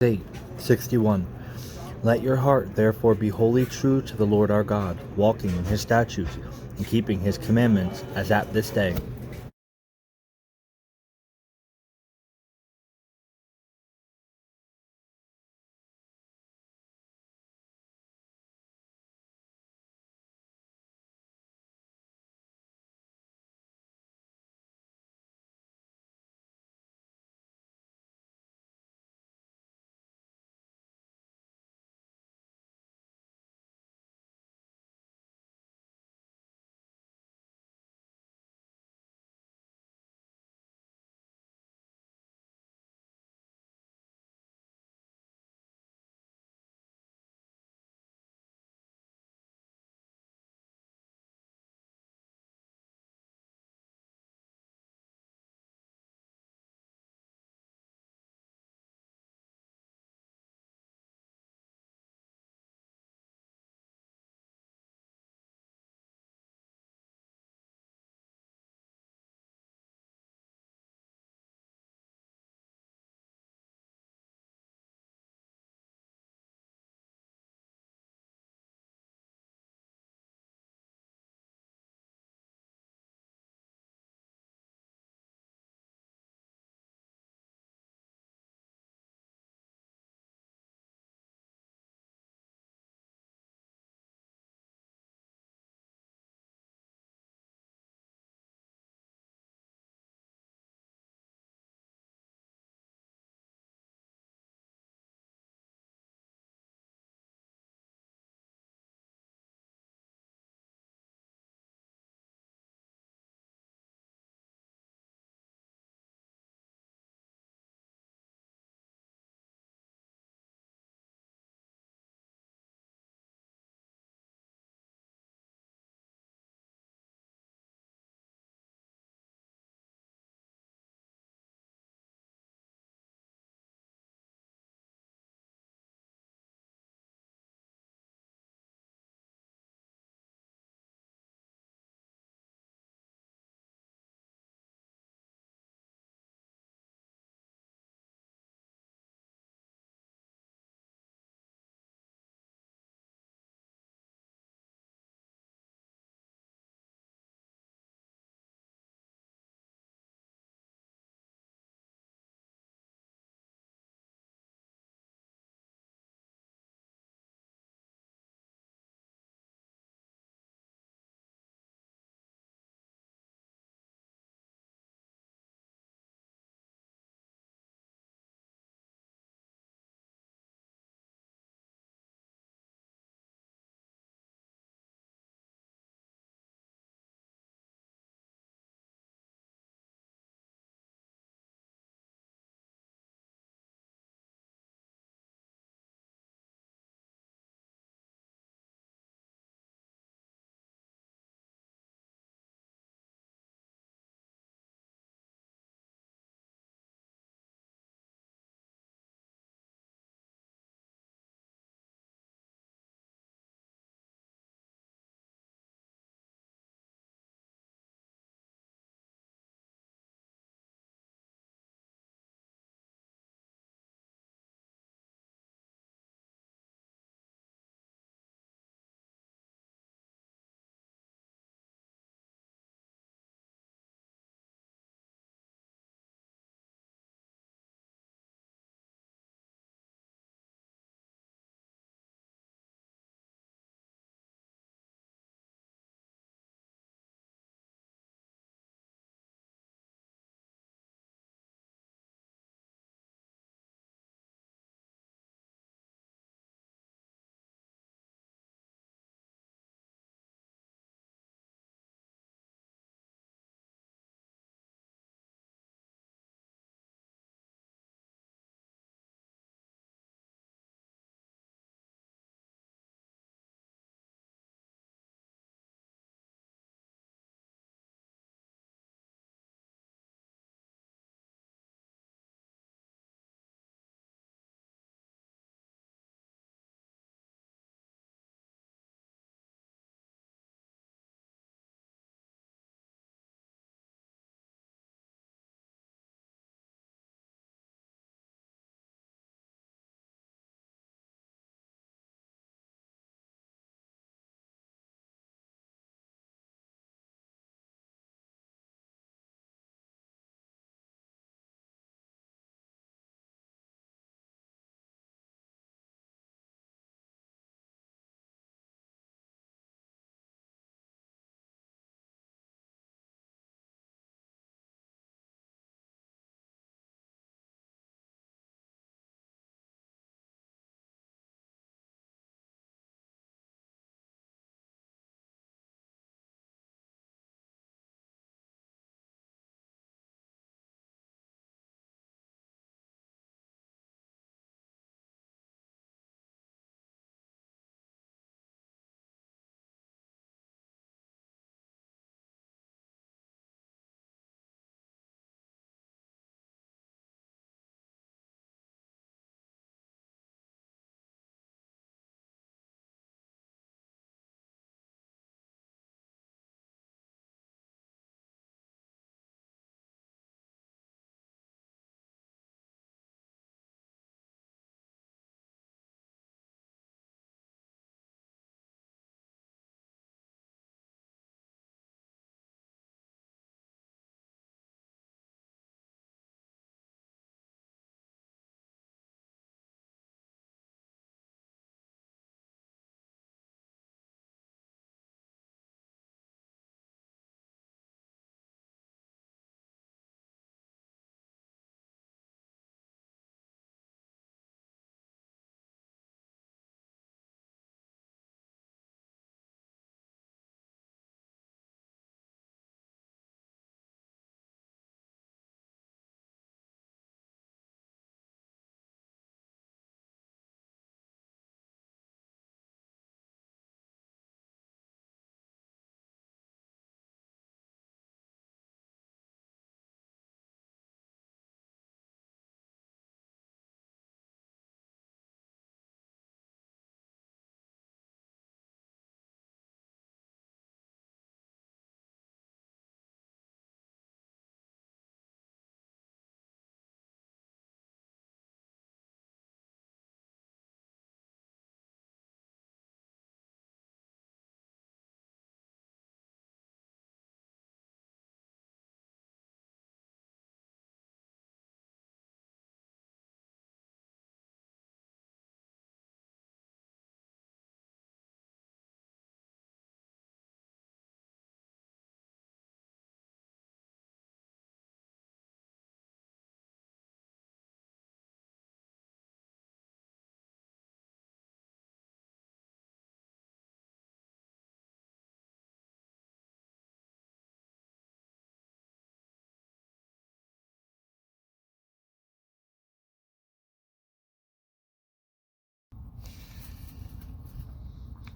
8, 61. Let your heart therefore be wholly true to the Lord our God, walking in his statutes, and keeping his commandments, as at this day.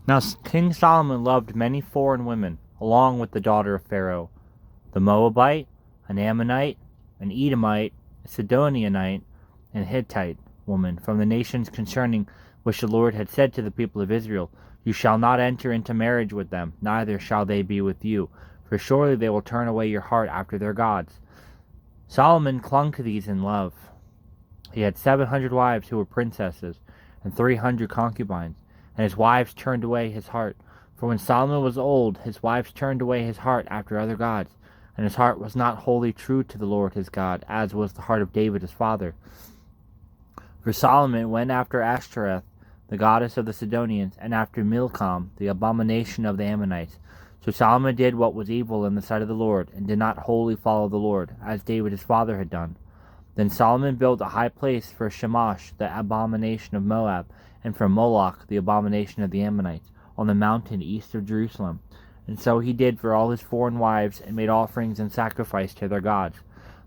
Now King Solomon loved many foreign women, along with the daughter of Pharaoh, the Moabite, an Ammonite, an Edomite, a Sidonianite, and a Hittite woman from the nations concerning which the Lord had said to the people of Israel, You shall not enter into marriage with them, neither shall they be with you, for surely they will turn away your heart after their gods. Solomon clung to these in love. He had 700 wives who were princesses, and 300 concubines, and his wives turned away his heart. For when Solomon was old, his wives turned away his heart after other gods, and his heart was not wholly true to the Lord his God, as was the heart of David his father. For Solomon went after Ashtoreth, the goddess of the Sidonians, and after Milcom, the abomination of the Ammonites. So Solomon did what was evil in the sight of the Lord, and did not wholly follow the Lord, as David his father had done. Then Solomon built a high place for Shamash, the abomination of Moab, and for Moloch, the abomination of the Ammonites, on the mountain east of Jerusalem. And so he did for all his foreign wives, and made offerings and sacrifice to their gods.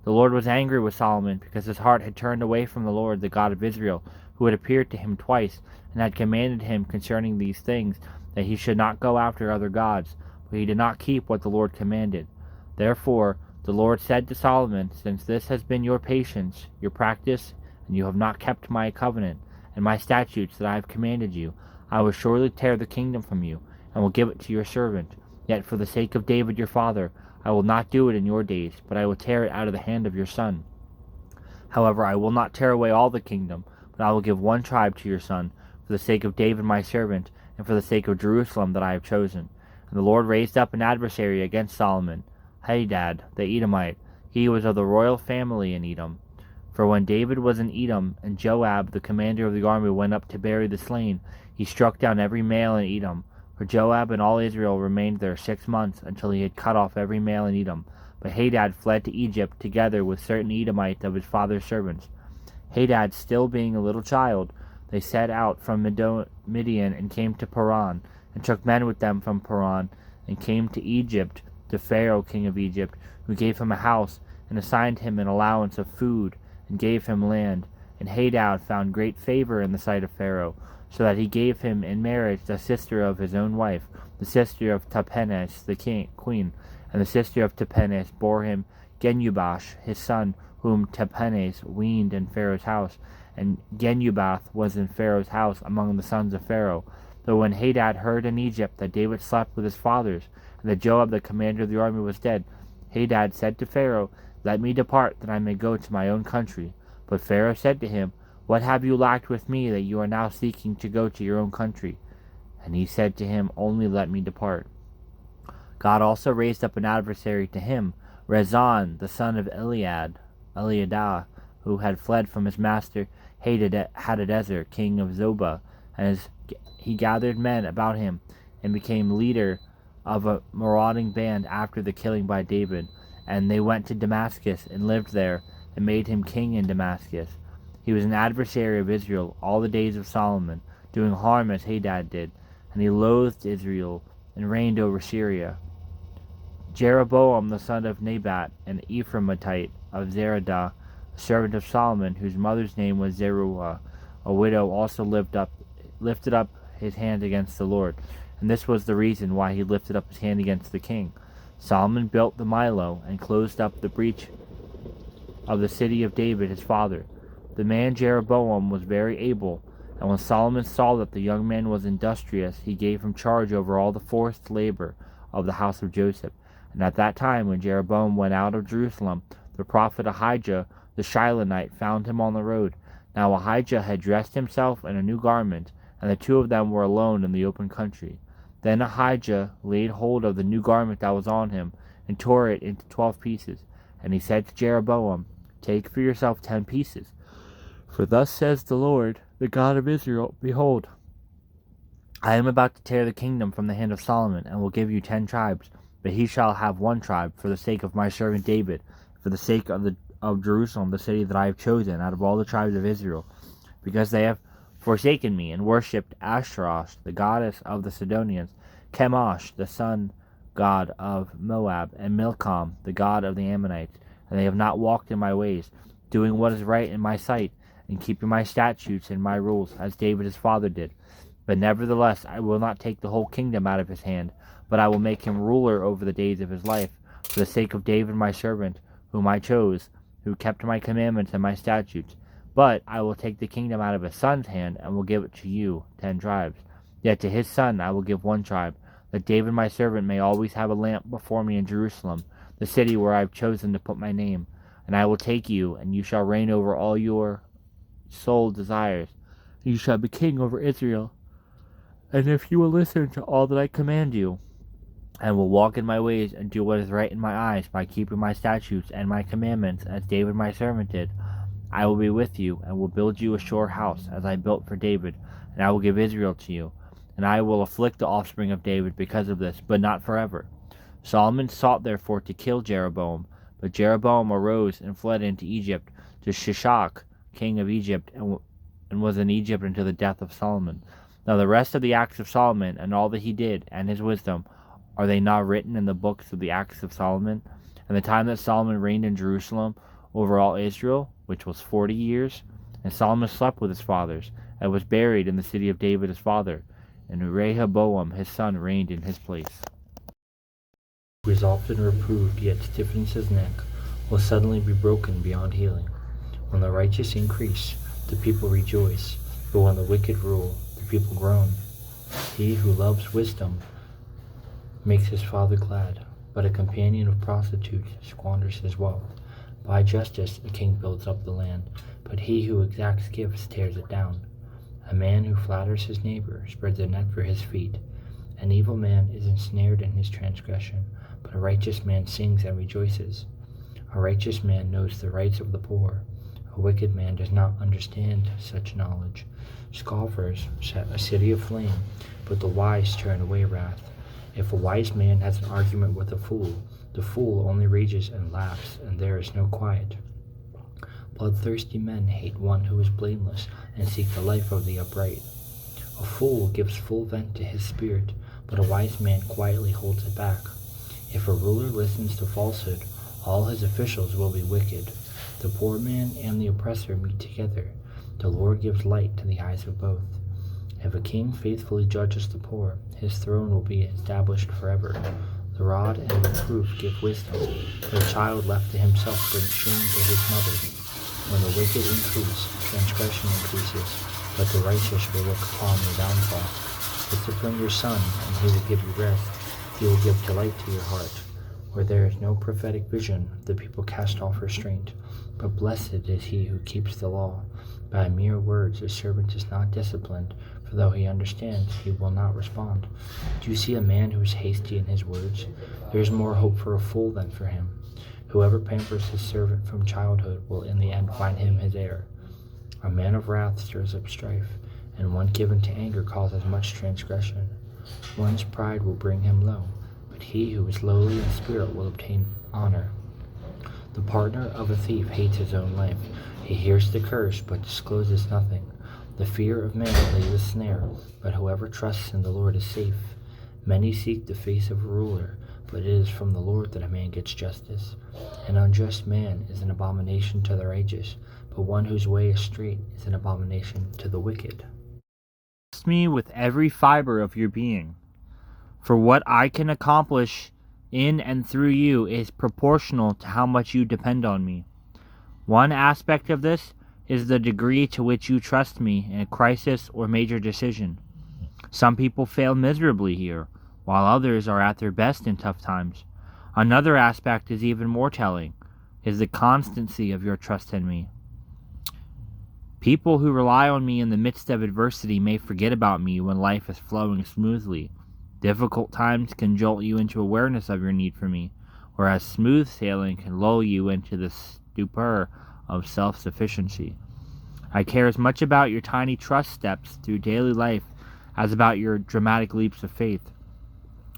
The Lord was angry with Solomon, because his heart had turned away from the Lord, the God of Israel, who had appeared to him twice, and had commanded him concerning these things, that he should not go after other gods, but he did not keep what the Lord commanded. Therefore the Lord said to Solomon, Since this has been your patience, your practice, and you have not kept my covenant, and my statutes that I have commanded you, I will surely tear the kingdom from you, and will give it to your servant. Yet for the sake of David your father, I will not do it in your days, but I will tear it out of the hand of your son. However, I will not tear away all the kingdom, but I will give one tribe to your son, for the sake of David my servant, and for the sake of Jerusalem that I have chosen. And the Lord raised up an adversary against Solomon, Hadad the Edomite. He was of the royal family in Edom. For when David was in Edom, and Joab the commander of the army went up to bury the slain, he struck down every male in Edom. For Joab and all Israel remained there 6 months, until he had cut off every male in Edom. But Hadad fled to Egypt, together with certain Edomites of his father's servants. Hadad still being a little child, they set out from Midian, and came to Paran, and took men with them from Paran, and came to Egypt, to Pharaoh king of Egypt, who gave him a house, and assigned him an allowance of food, and gave him land. And Hadad found great favor in the sight of Pharaoh, so that he gave him in marriage the sister of his own wife, the sister of Tahpenes the queen. And the sister of Tahpenes bore him Genubash his son, whom Tahpenes weaned in Pharaoh's house. And Genubath was in Pharaoh's house among the sons of Pharaoh. Though when Hadad heard in Egypt that David slept with his fathers, and that Joab the commander of the army was dead, Hadad said to Pharaoh, Let me depart, that I may go to my own country. But Pharaoh said to him, What have you lacked with me, that you are now seeking to go to your own country? And he said to him, Only let me depart. God also raised up an adversary to him, Rezon the son of Eliadah, who had fled from his master Hadadezer, king of Zobah, and he gathered men about him, and became leader of a marauding band after the killing by David. And they went to Damascus, and lived there, and made him king in Damascus. He was an adversary of Israel all the days of Solomon, doing harm as Hadad did, and he loathed Israel, and reigned over Syria. Jeroboam the son of Nebat, an Ephraimite of Zeradah, a servant of Solomon, whose mother's name was Zeruiah, a widow, also lifted up his hand against the Lord. And this was the reason why he lifted up his hand against the king. Solomon built the Milo, and closed up the breach of the city of David his father. The man Jeroboam was very able, and when Solomon saw that the young man was industrious, he gave him charge over all the forced labor of the house of Joseph. And at that time, when Jeroboam went out of Jerusalem, the prophet Ahijah the Shilonite found him on the road. Now Ahijah had dressed himself in a new garment, and the two of them were alone in the open country. Then Ahijah laid hold of the new garment that was on him, and tore it into 12 pieces. And he said to Jeroboam, Take for yourself 10 pieces. For thus says the Lord, the God of Israel, Behold, I am about to tear the kingdom from the hand of Solomon, and will give you 10 tribes. But he shall have 1 tribe, for the sake of my servant David, for the sake of Jerusalem, the city that I have chosen out of all the tribes of Israel, because they have forsaken me, and worshipped Ashtaroth, the goddess of the Sidonians, Chemosh, the sun god of Moab, and Milcom, the god of the Ammonites. And they have not walked in my ways, doing what is right in my sight, and keeping my statutes and my rules, as David his father did. But nevertheless, I will not take the whole kingdom out of his hand, but I will make him ruler over the days of his life, for the sake of David my servant, whom I chose, who kept my commandments and my statutes. But I will take the kingdom out of his son's hand, and will give it to you, 10 tribes. Yet to his son I will give 1 tribe, that David my servant may always have a lamp before me in Jerusalem, the city where I have chosen to put my name. And I will take you, and you shall reign over all your soul desires. You shall be king over Israel. And if you will listen to all that I command you, and will walk in my ways and do what is right in my eyes by keeping my statutes and my commandments, as David my servant did, I will be with you, and will build you a sure house, as I built for David, and I will give Israel to you. And I will afflict the offspring of David because of this, but not forever. Solomon sought therefore to kill Jeroboam, but Jeroboam arose and fled into Egypt, to Shishak, king of Egypt, and was in Egypt until the death of Solomon. Now the rest of the acts of Solomon, and all that he did, and his wisdom, are they not written in the books of the acts of Solomon? And the time that Solomon reigned in Jerusalem over all Israel, which was 40 years? And Solomon slept with his fathers, and was buried in the city of David his father. And Rehoboam his son reigned in his place. Who is often reproved, yet stiffens his neck, will suddenly be broken beyond healing. When the righteous increase, the people rejoice, but when the wicked rule, the people groan. He who loves wisdom makes his father glad, but a companion of prostitutes squanders his wealth. By justice a king builds up the land, but he who exacts gifts tears it down. A man who flatters his neighbor spreads a net for his feet. An evil man is ensnared in his transgression, but a righteous man sings and rejoices. A righteous man knows the rights of the poor. A wicked man does not understand such knowledge. Scoffers set a city aflame, but the wise turn away wrath. If a wise man has an argument with a fool, the fool only rages and laughs, and there is no quiet. Bloodthirsty men hate one who is blameless, and seek the life of the upright. A fool gives full vent to his spirit, but a wise man quietly holds it back. If a ruler listens to falsehood, all his officials will be wicked. The poor man and the oppressor meet together. The Lord gives light to the eyes of both. If a king faithfully judges the poor, his throne will be established forever. The rod and reproof give wisdom, but a child left to himself brings shame to his mother. When the wicked increase, transgression increases, but the righteous will look upon their downfall. Discipline your son, and he will give you rest. He will give delight to your heart. Where there is no prophetic vision, the people cast off restraint. But blessed is he who keeps the law. By mere words a servant is not disciplined, for though he understands, he will not respond. Do you see a man who is hasty in his words? There is more hope for a fool than for him. Whoever pampers his servant from childhood will in the end find him his heir. A man of wrath stirs up strife, and one given to anger causes much transgression. One's pride will bring him low, but he who is lowly in spirit will obtain honor. The partner of a thief hates his own life. He hears the curse, but discloses nothing. The fear of man lays a snare, but whoever trusts in the Lord is safe. Many seek the face of a ruler, but it is from the Lord that a man gets justice. An unjust man is an abomination to the righteous, but one whose way is straight is an abomination to the wicked. Trust me with every fiber of your being, for what I can accomplish in and through you is proportional to how much you depend on me. One aspect of this is the degree to which you trust me in a crisis or major decision. Some people fail miserably here, while others are at their best in tough times. Another aspect is even more telling, is the constancy of your trust in me. People who rely on me in the midst of adversity may forget about me when life is flowing smoothly. Difficult times can jolt you into awareness of your need for me, whereas smooth sailing can lull you into the stupor of self-sufficiency. I care as much about your tiny trust steps through daily life as about your dramatic leaps of faith.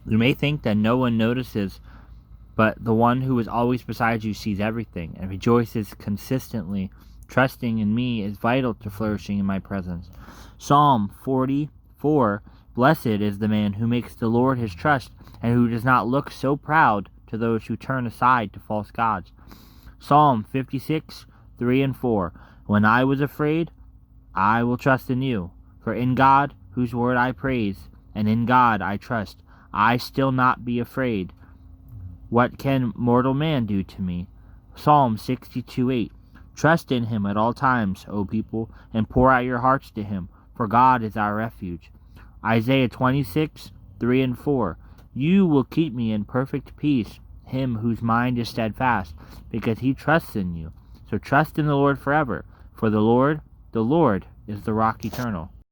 You may think that no one notices, but the one who is always beside you sees everything and rejoices consistently. Trusting in me is vital to flourishing in my presence. Psalm 44, Blessed is the man who makes the Lord his trust, and who does not look so proud to those who turn aside to false gods. Psalm 56, 3 and 4, When I was afraid, I will trust in you, for in God whose word I praise, and in God I trust. I still not be afraid. What can mortal man do to me? Psalm 62:8. Trust in him at all times, O people, and pour out your hearts to him, for God is our refuge. Isaiah 26:3 and 4. You will keep me in perfect peace, him whose mind is steadfast, because he trusts in you. So trust in the Lord forever, for the Lord is the rock eternal.